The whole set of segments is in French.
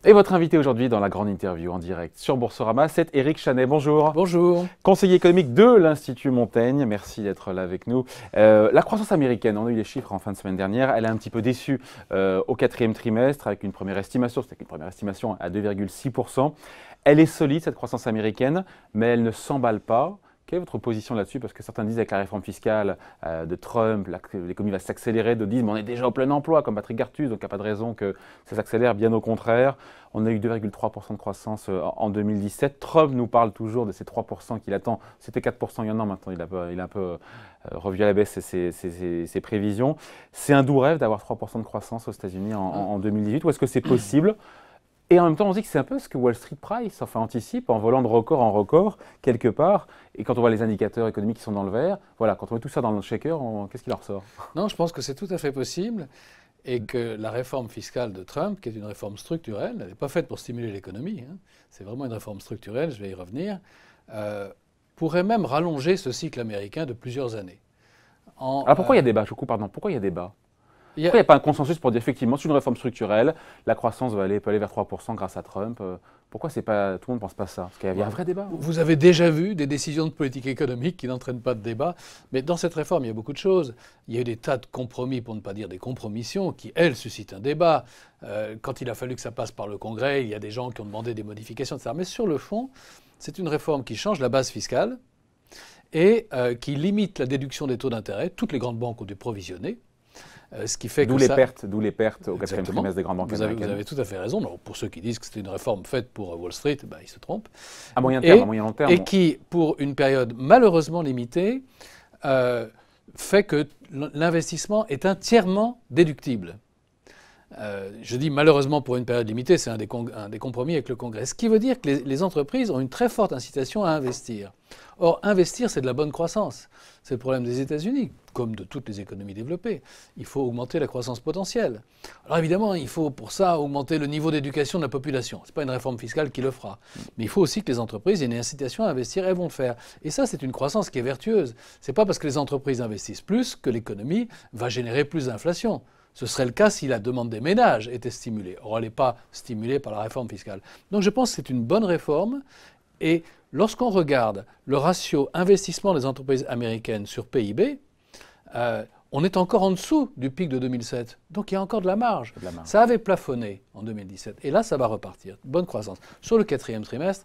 Et votre invité aujourd'hui dans la grande interview en direct sur Boursorama, c'est Éric Chanet. Bonjour. Bonjour. Conseiller économique de l'Institut Montaigne. Merci d'être là avec nous. La croissance américaine, on a eu les chiffres en fin de semaine dernière. Elle a un petit peu déçu au quatrième trimestre avec une première estimation. C'était une première estimation à 2,6%. Elle est solide, cette croissance américaine, mais elle ne s'emballe pas. Quelle est votre position là-dessus? Parce que certains disent avec la réforme fiscale de Trump, l'économie va s'accélérer, d'autres disent mais on est déjà au plein emploi, comme Patrick Artus, donc il n'y a pas de raison que ça s'accélère, bien au contraire. On a eu 2,3% de croissance en 2017. Trump nous parle toujours de ces 3% qu'il attend. C'était 4% il y a un an, maintenant il a un peu revu à la baisse ses prévisions. C'est un doux rêve d'avoir 3% de croissance aux États-Unis en 2018, ou est-ce que c'est possible? Et en même temps, on se dit que c'est un peu ce que Wall Street price, enfin anticipe, en volant de record en record, quelque part. Et quand on voit les indicateurs économiques qui sont dans le vert, voilà, quand on met tout ça dans le shaker, qu'est-ce qui leur ressort? Non, je pense que c'est tout à fait possible et que la réforme fiscale de Trump, qui est une réforme structurelle, elle n'est pas faite pour stimuler l'économie, hein, c'est vraiment une réforme structurelle, je vais y revenir, pourrait même rallonger ce cycle américain de plusieurs années. Alors pourquoi il y a débat? Je vous coupe, pardon. Pourquoi il y a débat? Il Pourquoi il n'y a pas un consensus pour dire effectivement c'est une réforme structurelle, la croissance peut aller vers 3% grâce à Trump? Pourquoi tout le monde ne pense pas ça? Parce qu'il y a un vrai débat. Vous avez déjà vu des décisions de politique économique qui n'entraînent pas de débat, mais dans cette réforme, il y a beaucoup de choses. Il y a eu des tas de compromis, pour ne pas dire des compromissions, qui, elles, suscitent un débat. Quand il a fallu que ça passe par le Congrès, il y a des gens qui ont demandé des modifications, etc. Mais sur le fond, c'est une réforme qui change la base fiscale et qui limite la déduction des taux d'intérêt. Toutes les grandes banques ont dû provisionner. Ce qui fait d'où les pertes au quatrième trimestre des grandes banques américaines. Vous avez tout à fait raison. Alors, pour ceux qui disent que c'était une réforme faite pour Wall Street, ben, ils se trompent. À moyen terme, à moyen long terme. Et qui, pour une période malheureusement limitée, fait que l'investissement est entièrement déductible. Je dis malheureusement pour une période limitée, c'est un des compromis avec le Congrès. Ce qui veut dire que les entreprises ont une très forte incitation à investir. Or, investir, c'est de la bonne croissance. C'est le problème des États-Unis, comme de toutes les économies développées. Il faut augmenter la croissance potentielle. Alors évidemment, il faut pour ça augmenter le niveau d'éducation de la population. Ce n'est pas une réforme fiscale qui le fera. Mais il faut aussi que les entreprises aient une incitation à investir, elles vont le faire. Et ça, c'est une croissance qui est vertueuse. Ce n'est pas parce que les entreprises investissent plus que l'économie va générer plus d'inflation. Ce serait le cas si la demande des ménages était stimulée. Or, elle n'est pas stimulée par la réforme fiscale. Donc je pense que c'est une bonne réforme. Et lorsqu'on regarde le ratio investissement des entreprises américaines sur PIB, on est encore en dessous du pic de 2007. Donc il y a encore de la marge. Ça avait plafonné en 2017. Et là, ça va repartir. Bonne croissance. Sur le quatrième trimestre,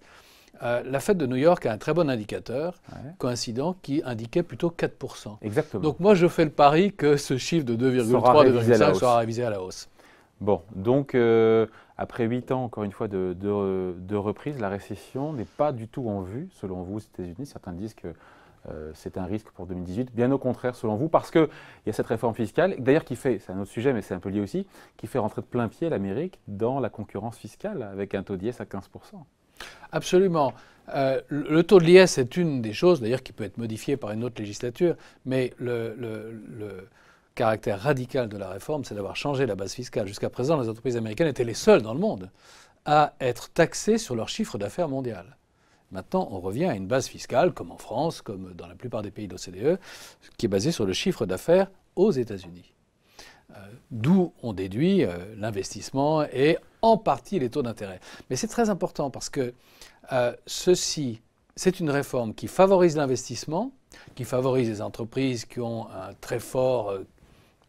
la Fed de New York a un très bon indicateur, coïncident, qui indiquait plutôt 4%. Exactement. Donc moi, je fais le pari que ce chiffre de 2,3, 2,5 sera révisé à la hausse. Bon, donc après 8 ans, encore une fois, de reprise, la récession n'est pas du tout en vue, selon vous, aux États-Unis. Certains disent que c'est un risque pour 2018. Bien au contraire, selon vous, parce qu'il y a cette réforme fiscale, d'ailleurs qui fait, c'est un autre sujet, mais c'est un peu lié aussi, qui fait rentrer de plein pied l'Amérique dans la concurrence fiscale, avec un taux d'IS à 15%. Absolument. Le taux de l'IS est une des choses, d'ailleurs, qui peut être modifiée par une autre législature, mais le caractère radical de la réforme, c'est d'avoir changé la base fiscale. Jusqu'à présent, les entreprises américaines étaient les seules dans le monde à être taxées sur leur chiffre d'affaires mondial. Maintenant, on revient à une base fiscale, comme en France, comme dans la plupart des pays de l'OCDE, qui est basée sur le chiffre d'affaires aux États-Unis. D'où on déduit l'investissement et en partie les taux d'intérêt. Mais c'est très important parce que c'est une réforme qui favorise l'investissement, qui favorise les entreprises qui ont un très fort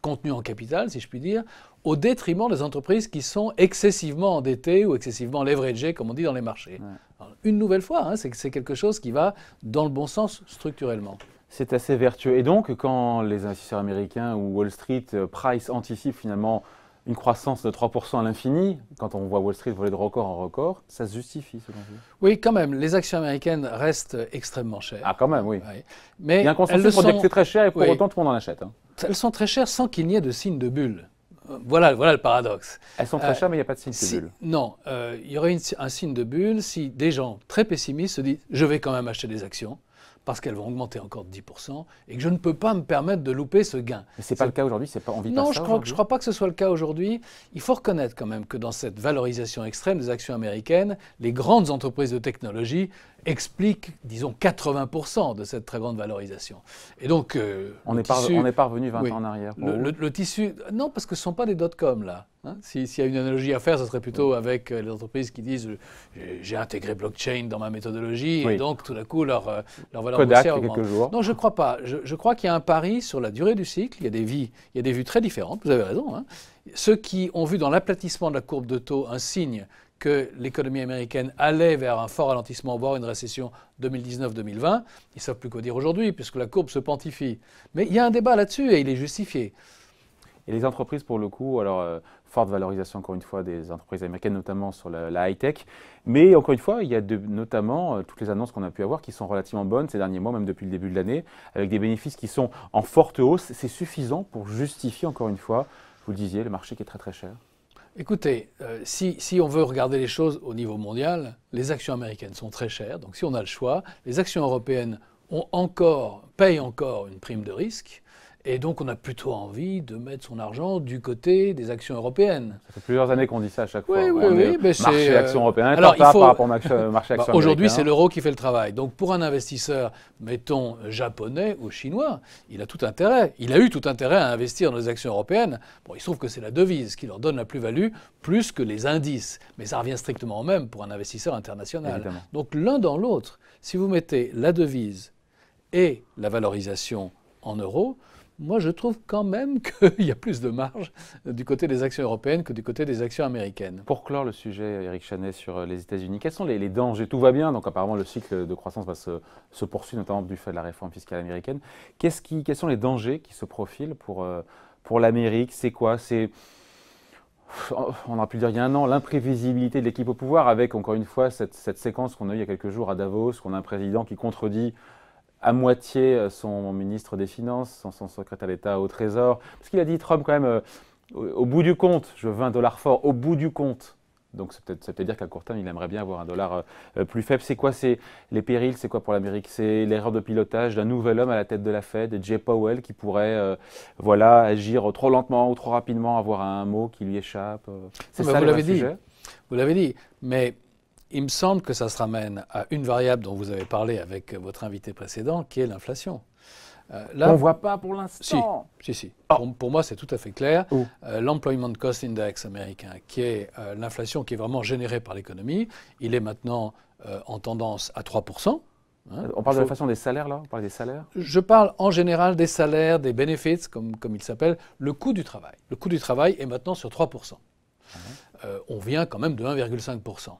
contenu en capital, si je puis dire, au détriment des entreprises qui sont excessivement endettées ou excessivement leveragées, comme on dit dans les marchés. Ouais. Alors, une nouvelle fois, hein, c'est quelque chose qui va dans le bon sens structurellement. C'est assez vertueux. Et donc, quand les investisseurs américains ou Wall Street price anticipent finalement une croissance de 3% à l'infini, quand on voit Wall Street voler de record en record, ça se justifie selon vous? Oui, quand même. Les actions américaines restent extrêmement chères. Ah, quand même, oui. Oui. Mais il y a un consensus pour dire que c'est très cher et pour autant tout le monde en achète. Hein. Elles sont très chères sans qu'il n'y ait de signe de bulle. Voilà le paradoxe. Elles sont très chères, mais il n'y a pas de signe de bulle. Non, il y aurait un signe de bulle si des gens très pessimistes se disent « je vais quand même acheter des actions ». Parce qu'elles vont augmenter encore de 10% et que je ne peux pas me permettre de louper ce gain. Mais ce n'est pas le cas aujourd'hui, c'est pas envie de Non, je ne crois pas que ce soit le cas aujourd'hui. Il faut reconnaître quand même que dans cette valorisation extrême des actions américaines, les grandes entreprises de technologie explique, disons, 80% de cette très grande valorisation. Et donc, on n'est pas revenu 20 ans en arrière. Le tissu, non, parce que ce ne sont pas des dot-com, là. Hein. S'il y a une analogie à faire, ce serait plutôt avec les entreprises qui disent j'ai intégré blockchain dans ma méthodologie, et donc tout d'un coup leur valeur boursière augmente. Quelques jours. Non, je ne crois pas. Je crois qu'il y a un pari sur la durée du cycle. Il y a des vues très différentes, vous avez raison. Hein. Ceux qui ont vu dans l'aplatissement de la courbe de taux un signe que l'économie américaine allait vers un fort ralentissement, voire une récession 2019-2020, ils ne savent plus quoi dire aujourd'hui, puisque la courbe se quantifie. Mais il y a un débat là-dessus et il est justifié. Et les entreprises, pour le coup, alors forte valorisation, encore une fois, des entreprises américaines, notamment sur la high-tech. Mais encore une fois, il y a notamment toutes les annonces qu'on a pu avoir qui sont relativement bonnes ces derniers mois, même depuis le début de l'année, avec des bénéfices qui sont en forte hausse. C'est suffisant pour justifier, encore une fois, vous le disiez, le marché qui est très très cher. Écoutez, si on veut regarder les choses au niveau mondial, les actions américaines sont très chères. Donc si on a le choix, les actions européennes payent encore une prime de risque. Et donc, on a plutôt envie de mettre son argent du côté des actions européennes. Ça fait plusieurs années qu'on dit ça à chaque fois. Oui, marché actions européen. Alors, par rapport au marché actions américain. Aujourd'hui, c'est l'euro qui fait le travail. Donc, pour un investisseur, mettons, japonais ou chinois, il a tout intérêt. Il a eu tout intérêt à investir dans les actions européennes. Bon, il se trouve que c'est la devise qui leur donne la plus-value, plus que les indices. Mais ça revient strictement au même pour un investisseur international. Évidemment. Donc, l'un dans l'autre, si vous mettez la devise et la valorisation en euros, moi, je trouve quand même qu'il y a plus de marge du côté des actions européennes que du côté des actions américaines. Pour clore le sujet, Éric Chanet, sur les États-Unis, quels sont les dangers? Tout va bien, donc apparemment le cycle de croissance va se poursuivre, notamment du fait de la réforme fiscale américaine. Quels sont les dangers qui se profilent pour l'Amérique? C'est quoi? On aurait pu dire il y a un an, l'imprévisibilité de l'équipe au pouvoir, avec encore une fois cette séquence qu'on a eue il y a quelques jours à Davos, qu'on a un président qui contredit à moitié son ministre des Finances, son secrétaire d'État au Trésor. Parce qu'il a dit, Trump, quand même, au bout du compte, je veux un dollar fort, au bout du compte. Donc, ça peut dire qu'à court terme, il aimerait bien avoir un dollar plus faible. C'est quoi les périls? C'est quoi pour l'Amérique? C'est l'erreur de pilotage d'un nouvel homme à la tête de la Fed, Jay Powell, qui pourrait agir trop lentement ou trop rapidement, avoir un mot qui lui échappe. C'est ça, le sujet. Vous l'avez dit, mais il me semble que ça se ramène à une variable dont vous avez parlé avec votre invité précédent, qui est l'inflation. On ne voit pas pour l'instant. Si. Pour moi, c'est tout à fait clair. L'Employment Cost Index américain, qui est l'inflation qui est vraiment générée par l'économie, il est maintenant en tendance à 3%. On parle de l'inflation des salaires, là? On parle des salaires? Je parle en général des salaires, des benefits, comme il s'appelle, le coût du travail. Le coût du travail est maintenant sur 3%. On vient quand même de 1,5%.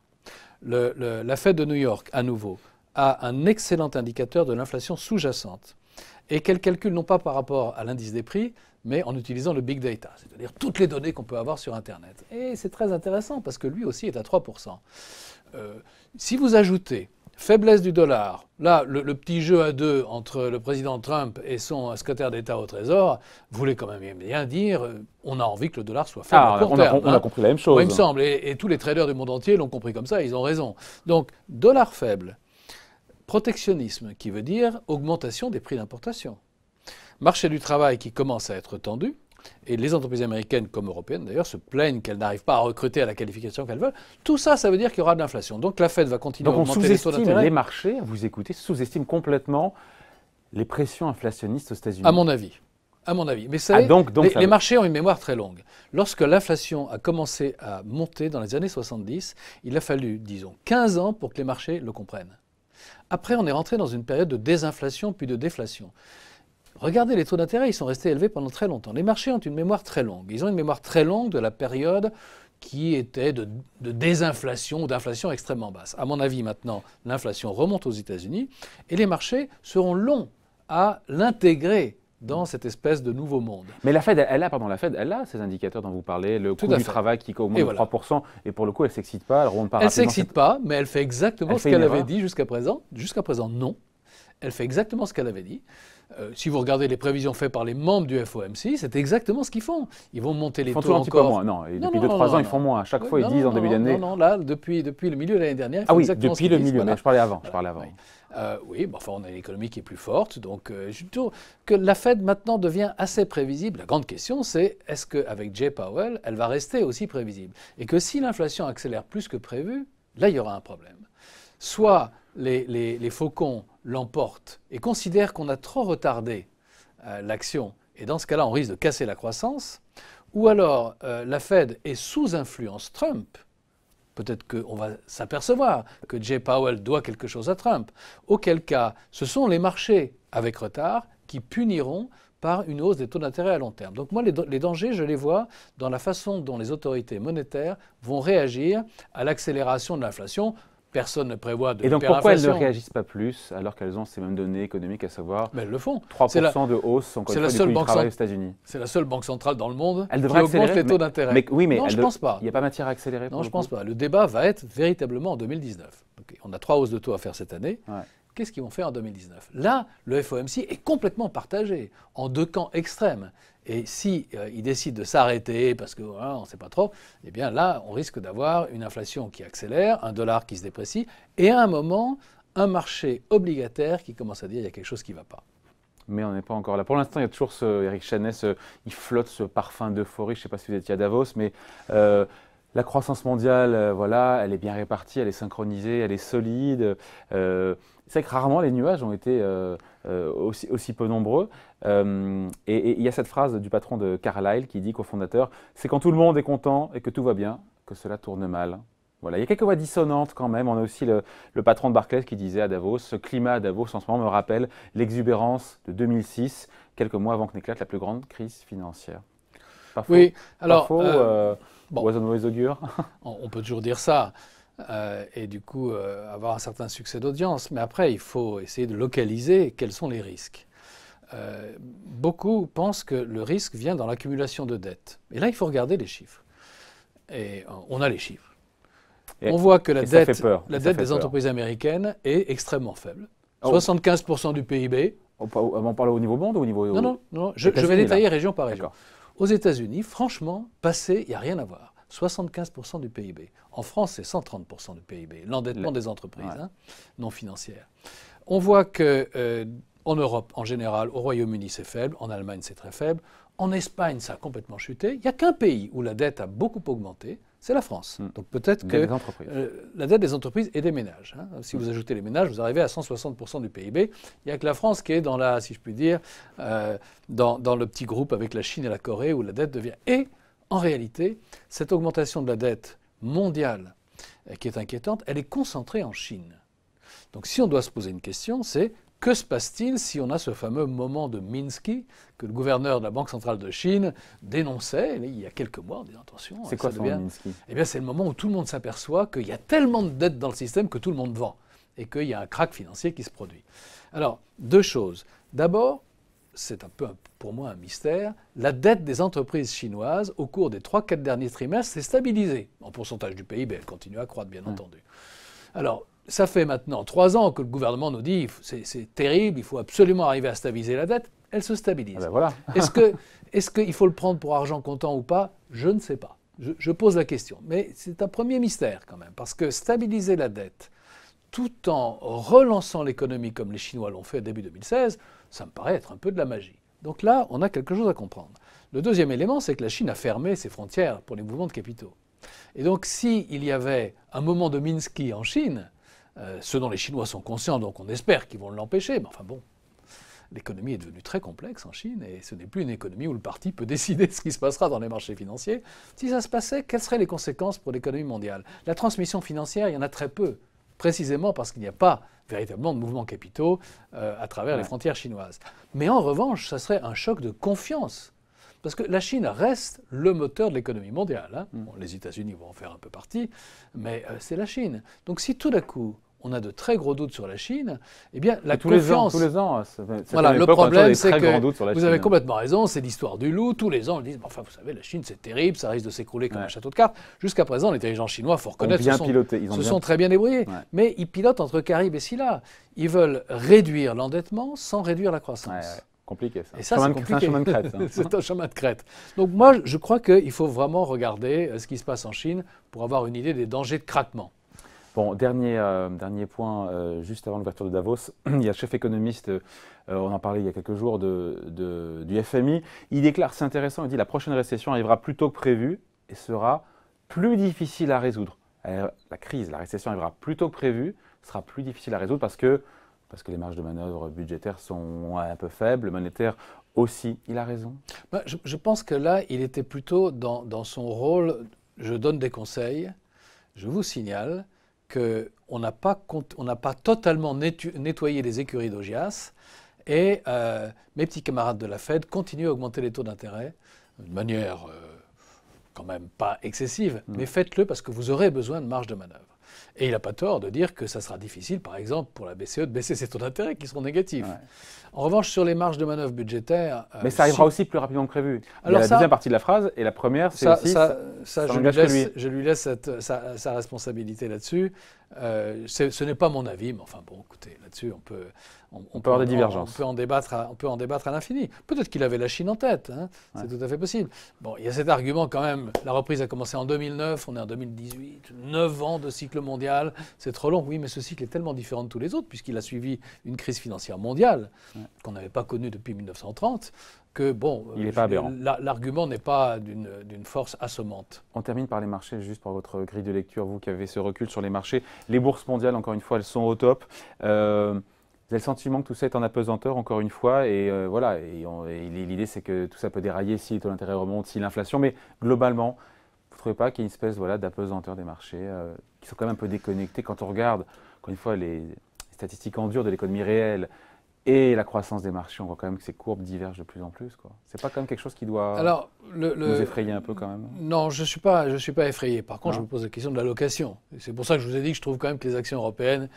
La Fed de New York, à nouveau, a un excellent indicateur de l'inflation sous-jacente et qu'elle calcule non pas par rapport à l'indice des prix, mais en utilisant le big data, c'est-à-dire toutes les données qu'on peut avoir sur Internet. Et c'est très intéressant parce que lui aussi est à 3%. Si vous ajoutez faiblesse du dollar, là, le petit jeu à deux entre le président Trump et son secrétaire d'État au Trésor voulait quand même bien dire on a envie que le dollar soit faible à court terme. On a compris la même chose. Moi, il me semble, et tous les traders du monde entier l'ont compris comme ça, ils ont raison. Donc, dollar faible, protectionnisme, qui veut dire augmentation des prix d'importation. Marché du travail qui commence à être tendu, et les entreprises américaines comme européennes d'ailleurs se plaignent qu'elles n'arrivent pas à recruter à la qualification qu'elles veulent. Tout ça, ça veut dire qu'il y aura de l'inflation. Donc la Fed va continuer à augmenter les taux d'intérêt. Les marchés, vous écoutez, sous-estiment complètement les pressions inflationnistes aux États-Unis. À mon avis. Mais ça les marchés ont une mémoire très longue. Lorsque l'inflation a commencé à monter dans les années 70, il a fallu, disons, 15 ans pour que les marchés le comprennent. Après, on est rentré dans une période de désinflation puis de déflation. Regardez les taux d'intérêt, ils sont restés élevés pendant très longtemps. Les marchés ont une mémoire très longue. Ils ont une mémoire très longue de la période qui était de désinflation ou d'inflation extrêmement basse. À mon avis, maintenant, l'inflation remonte aux États-Unis et les marchés seront longs à l'intégrer dans cette espèce de nouveau monde. Mais la Fed, elle a ces indicateurs dont vous parlez, le coût du travail qui augmente de 3%, et pour le coup, elle ne s'excite pas, elle ne remonte pas rapidement. Elle ne s'excite pas, mais elle fait exactement ce qu'elle avait dit jusqu'à présent. Jusqu'à présent, non. Elle fait exactement ce qu'elle avait dit. Si vous regardez les prévisions faites par les membres du FOMC, c'est exactement ce qu'ils font. Ils vont monter les taux encore. Ils font toujours un petit peu moins. Non, et depuis 2-3 ans, ils font moins. À chaque fois, ils disent en début d'année. Non, là, depuis le milieu de l'année dernière, ils font exactement ce qu'ils disent. Depuis le milieu, mais je parlais avant. Oui, enfin, on a une économie qui est plus forte. Donc, je trouve que la Fed, maintenant, devient assez prévisible. La grande question, c'est est-ce qu'avec Jay Powell, elle va rester aussi prévisible? Et que si l'inflation accélère plus que prévu, là, il y aura un problème. soit les faucons l'emportent et considèrent qu'on a trop retardé l'action, et dans ce cas-là, on risque de casser la croissance, ou alors la Fed est sous influence Trump. Peut-être qu'on va s'apercevoir que Jay Powell doit quelque chose à Trump. Auquel cas, ce sont les marchés avec retard qui puniront par une hausse des taux d'intérêt à long terme. Donc moi, les dangers, je les vois dans la façon dont les autorités monétaires vont réagir à l'accélération de l'inflation. Personne ne prévoit de hyperinflation. Et donc pourquoi elles ne réagissent pas plus alors qu'elles ont ces mêmes données économiques, à savoir mais elles le font. 3% de hausse encore une fois, du coût du travail aux États-Unis. C'est la seule banque centrale dans le monde qui augmente les taux d'intérêt. Oui, mais non, je ne pense pas. Il n'y a pas matière à accélérer. Non, je ne pense pas. Le débat va être véritablement en 2019. Donc, on a 3 hausses de taux à faire cette année. Ouais. Qu'est-ce qu'ils vont faire en 2019? Là, le FOMC est complètement partagé en 2 camps extrêmes. Et si il décide de s'arrêter parce que voilà, on ne sait pas trop, eh bien là, on risque d'avoir une inflation qui accélère, un dollar qui se déprécie, et à un moment, un marché obligataire qui commence à dire qu'il y a quelque chose qui ne va pas. Mais on n'est pas encore là. Pour l'instant, il y a toujours Eric Chanet, il flotte ce parfum d'euphorie. Je ne sais pas si vous étiez à Davos, mais la croissance mondiale, voilà, elle est bien répartie, elle est synchronisée, elle est solide. C'est vrai que rarement les nuages ont été aussi peu nombreux. Et il y a cette phrase du patron de Carlyle qui dit cofondateur, c'est quand tout le monde est content et que tout va bien que cela tourne mal. Voilà, il y a quelques voix dissonantes quand même. On a aussi le patron de Barclays qui disait à Davos, ce climat à Davos en ce moment me rappelle l'exubérance de 2006, quelques mois avant que n'éclate la plus grande crise financière. Pas faux. Oui, alors... Pas faux, oiseau de mauvais augure. On peut toujours dire ça. Et du coup avoir un certain succès d'audience. Mais après, il faut essayer de localiser quels sont les risques. Beaucoup pensent que le risque vient dans l'accumulation de dettes. Et là, il faut regarder les chiffres. Et on a les chiffres. On voit que la dette des entreprises américaines est extrêmement faible. 75% du PIB. On parle au niveau monde ou au niveau... Non. Je vais détailler région par région. Aux États-Unis, franchement, passé, il n'y a rien à voir. 75% du PIB. En France, c'est 130% du PIB, l'endettement des entreprises non financières. On voit qu'en Europe, en général, au Royaume-Uni, c'est faible, en Allemagne, c'est très faible. En Espagne, ça a complètement chuté. Il n'y a qu'un pays où la dette a beaucoup augmenté, c'est la France. Donc peut-être que la dette des entreprises et des ménages. Si vous ajoutez les ménages, vous arrivez à 160% du PIB. Il n'y a que la France qui est dans la, si je puis dire, dans le petit groupe avec la Chine et la Corée où la dette devient... Et en réalité, cette augmentation de la dette mondiale qui est inquiétante, elle est concentrée en Chine. Donc si on doit se poser une question, c'est que se passe-t-il si on a ce fameux moment de Minsky que le gouverneur de la Banque centrale de Chine dénonçait il y a quelques mois en disant attention. C'est quoi ce moment Minsky? Eh bien, c'est le moment où tout le monde s'aperçoit qu'il y a tellement de dettes dans le système que tout le monde vend et qu'il y a un krach financier qui se produit. Alors, 2 choses. D'abord, c'est un peu pour moi un mystère, la dette des entreprises chinoises au cours des 3-4 derniers trimestres s'est stabilisée. En pourcentage du PIB, elle continue à croître, bien entendu. Alors, ça fait maintenant 3 ans que le gouvernement nous dit c'est terrible, il faut absolument arriver à stabiliser la dette. Elle se stabilise. Ah ben voilà. Est-ce qu'il faut le prendre pour argent comptant ou pas? Je ne sais pas. Je pose la question. Mais c'est un premier mystère quand même, parce que stabiliser la dette tout en relançant l'économie comme les Chinois l'ont fait début 2016, ça me paraît être un peu de la magie. Donc là, on a quelque chose à comprendre. Le deuxième élément, c'est que la Chine a fermé ses frontières pour les mouvements de capitaux. Et donc, s'il y avait un moment de Minsky en Chine, ce dont les Chinois sont conscients, donc on espère qu'ils vont l'empêcher, mais enfin bon, l'économie est devenue très complexe en Chine et ce n'est plus une économie où le parti peut décider ce qui se passera dans les marchés financiers. Si ça se passait, quelles seraient les conséquences pour l'économie mondiale? La transmission financière, il y en a très peu, précisément parce qu'il n'y a pas véritablement de mouvements capitaux à travers les frontières chinoises. Mais en revanche, ça serait un choc de confiance. Parce que la Chine reste le moteur de l'économie mondiale. Bon, les États-Unis vont en faire un peu partie, mais c'est la Chine. Donc si tout d'un coup, on a de très gros doutes sur la Chine, eh bien la confiance... Tous les ans, voilà, le problème, c'est que vous avez complètement raison, c'est l'histoire du loup. Tous les ans, on dit, enfin, vous savez, la Chine, c'est terrible, ça risque de s'écrouler comme un château de cartes. Jusqu'à présent, les dirigeants chinois, il faut reconnaître, se sont très bien débrouillés. Ouais. Mais ils pilotent entre Caraïbes et Silla. Ils veulent réduire l'endettement sans réduire la croissance. Ouais. Compliqué ça. Et ça, c'est compliqué. C'est un chemin de crête. C'est un chemin de crête. Donc moi, je crois qu'il faut vraiment regarder ce qui se passe en Chine pour avoir une idée des dangers de craquement. Bon, dernier point, juste avant l'ouverture de Davos, il y a le chef économiste, on en parlait il y a quelques jours, du FMI. Il déclare, c'est intéressant, il dit la prochaine récession arrivera plus tôt que prévu et sera plus difficile à résoudre. La récession arrivera plus tôt que prévu, sera plus difficile à résoudre parce que les marges de manœuvre budgétaires sont un peu faibles, monétaires aussi. Il a raison. Je pense que là, il était plutôt dans son rôle, je donne des conseils, je vous signale qu'on n'a pas totalement nettoyé les écuries d'Augias et mes petits camarades de la Fed continuent à augmenter les taux d'intérêt de manière quand même pas excessive, mais faites-le parce que vous aurez besoin de marge de manœuvre. Et il n'a pas tort de dire que ça sera difficile, par exemple, pour la BCE de baisser ses taux d'intérêt qui seront négatifs. Ouais. En revanche, sur les marges de manœuvre budgétaires... Mais ça arrivera aussi plus rapidement que prévu. Alors il y a la deuxième partie de la phrase, et la première, c'est aussi... Je lui laisse sa responsabilité là-dessus. Ce n'est pas mon avis, mais enfin bon, écoutez, là-dessus, on peut avoir des divergences. On peut en débattre à l'infini. Peut-être qu'il avait la Chine en tête, hein, c'est tout à fait possible. Bon, il y a cet argument quand même, la reprise a commencé en 2009, on est en 2018, 9 ans de cycle mondial, c'est trop long. Oui, mais ce cycle est tellement différent de tous les autres, puisqu'il a suivi une crise financière mondiale qu'on n'avait pas connue depuis 1930, que bon, l'argument n'est pas d'une force assommante. On termine par les marchés, juste pour votre grille de lecture, vous qui avez ce recul sur les marchés. Les bourses mondiales, encore une fois, elles sont au top. Vous avez le sentiment que tout ça est en apesanteur, encore une fois, et voilà. Et l'idée, c'est que tout ça peut dérailler si les taux d'intérêt remontent, si l'inflation, mais globalement, vous ne trouvez pas qu'il y a une espèce d'apesanteur des marchés qui sont quand même un peu déconnectés quand on regarde, encore une fois, les statistiques en dur de l'économie réelle et la croissance des marchés, on voit quand même que ces courbes divergent de plus en plus, quoi. C'est pas quand même quelque chose qui doit nous effrayer un peu quand même? Non, je suis pas effrayé. Par contre, je me pose la question de l'allocation. C'est pour ça que je vous ai dit que je trouve quand même que les actions européennes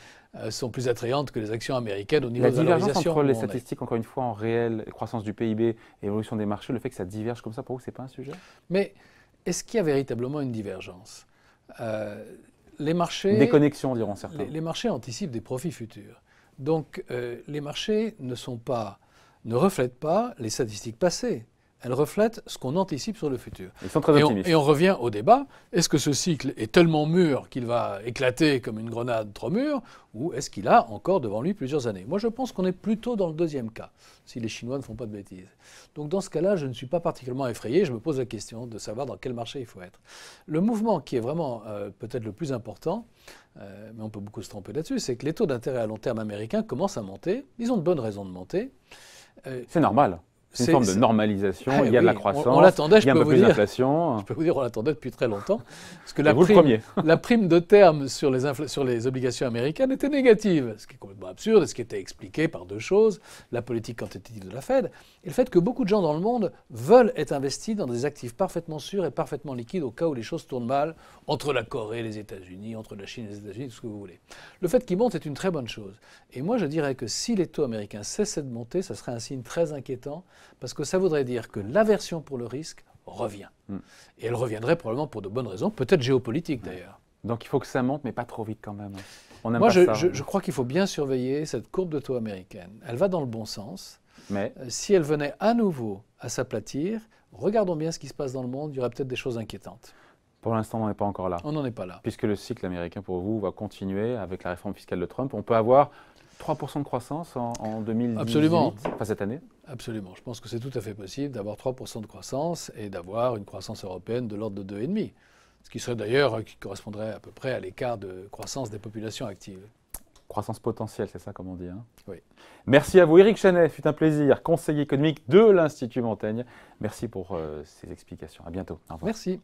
sont plus attrayantes que les actions américaines au niveau de valorisation. La divergence entre les statistiques, encore une fois, en réel, croissance du PIB et évolution des marchés, le fait que ça diverge comme ça, pour vous, c'est pas un sujet? Mais est-ce qu'il y a véritablement une divergence? Les marchés... Une déconnexion, diront certains. Les marchés anticipent des profits futurs. Donc, les marchés ne reflètent pas les statistiques passées. Elles reflètent ce qu'on anticipe sur le futur. Ils sont très optimistes. Et on revient au débat. Est-ce que ce cycle est tellement mûr qu'il va éclater comme une grenade trop mûre, ou est-ce qu'il a encore devant lui plusieurs années? Moi, je pense qu'on est plutôt dans le deuxième cas, si les Chinois ne font pas de bêtises. Donc, dans ce cas-là, je ne suis pas particulièrement effrayé. Je me pose la question de savoir dans quel marché il faut être. Le mouvement qui est vraiment peut-être le plus important, mais on peut beaucoup se tromper là-dessus, c'est que les taux d'intérêt à long terme américains commencent à monter. Ils ont de bonnes raisons de monter. C'est normal. C'est une forme de normalisation, il y a de la croissance, on l'attendait, il y a un peu plus d'inflation. Je peux vous dire, on l'attendait depuis très longtemps. Parce que la prime de terme sur les obligations américaines était négative, ce qui est complètement absurde, ce qui était expliqué par deux choses, la politique quantitative de la Fed, et le fait que beaucoup de gens dans le monde veulent être investis dans des actifs parfaitement sûrs et parfaitement liquides au cas où les choses tournent mal entre la Corée et les États-Unis, entre la Chine et les États-Unis, tout ce que vous voulez. Le fait qu'ils montent est une très bonne chose. Et moi, je dirais que si les taux américains cessaient de monter, ça serait un signe très inquiétant, parce que ça voudrait dire que l'aversion pour le risque revient. Et elle reviendrait probablement pour de bonnes raisons, peut-être géopolitiques d'ailleurs. Donc il faut que ça monte, mais pas trop vite quand même. Moi, je crois qu'il faut bien surveiller cette courbe de taux américaine. Elle va dans le bon sens. Mais si elle venait à nouveau à s'aplatir, regardons bien ce qui se passe dans le monde, il y aurait peut-être des choses inquiétantes. Pour l'instant, on n'en est pas encore là. On n'en est pas là. Puisque le cycle américain, pour vous, va continuer avec la réforme fiscale de Trump. On peut avoir 3% de croissance en 2018, Absolument. Enfin cette année? Absolument. Je pense que c'est tout à fait possible d'avoir 3% de croissance et d'avoir une croissance européenne de l'ordre de 2,5%. Ce qui serait d'ailleurs, qui correspondrait à peu près à l'écart de croissance des populations actives. Croissance potentielle, c'est ça comme on dit, hein? Oui. Merci à vous. Éric Chenet, fut un plaisir, conseiller économique de l'Institut Montaigne. Merci pour ces explications. À bientôt. Au revoir. Merci.